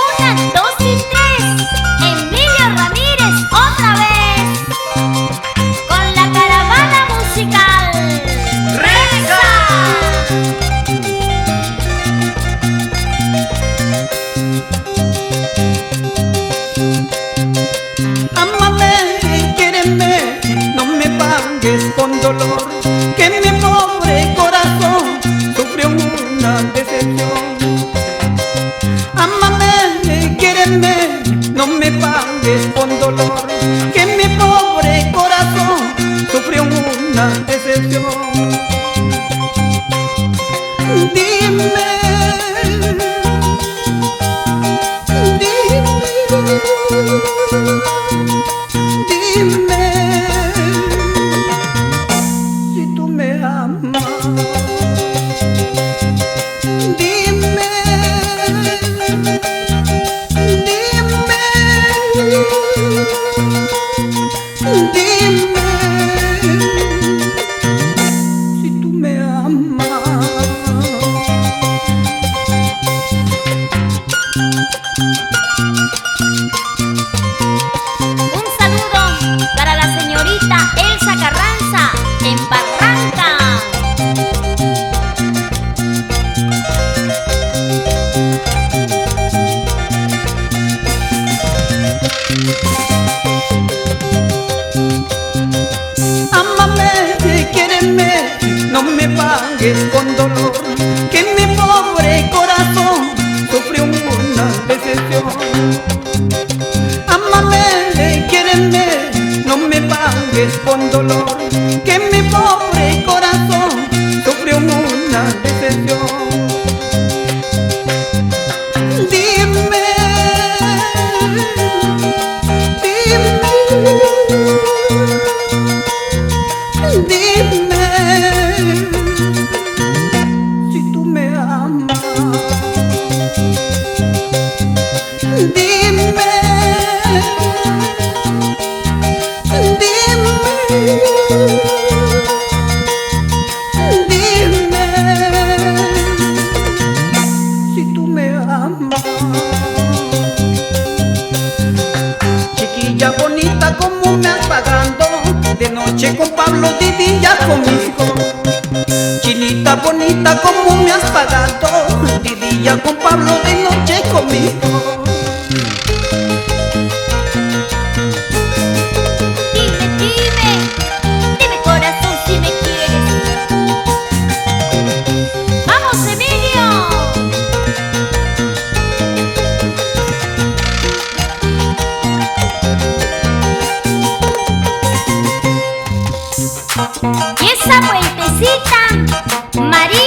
Una, dos y tres. Emilio Ramírez otra vez. Con la caravana musical. ¡Reza! Ámame, quiéreme, no me pagues con dolor, que mi pobre corazón sufrió una decepción. Ámame, quiéreme, no me pagues con dolor, que mi pobre corazón sufrió una decepción. Dime, dime si tú me amas. Dime, dime, dime si tú me amas. Un saludo para la señorita Elsa Carranza en Barranca. Ámame, quiéreme, no me pagues con dolor, que mi pobre corazón sufrió una decepción. Ámame, quiéreme, no me pagues con dolor, que mi pobre corazón sufrió una decepción. Dime, dime si tú me amas. Dime, dime si tú me amas. Chiquilla bonita, como me has pagando, de noche con Pablo, de día conmigo. Chinita bonita, como me has pagado, de día con Pablo, de noche conmigo. Dime corazón si me quieres. ¡Vamos, Emilio! Y esa vueltecita, María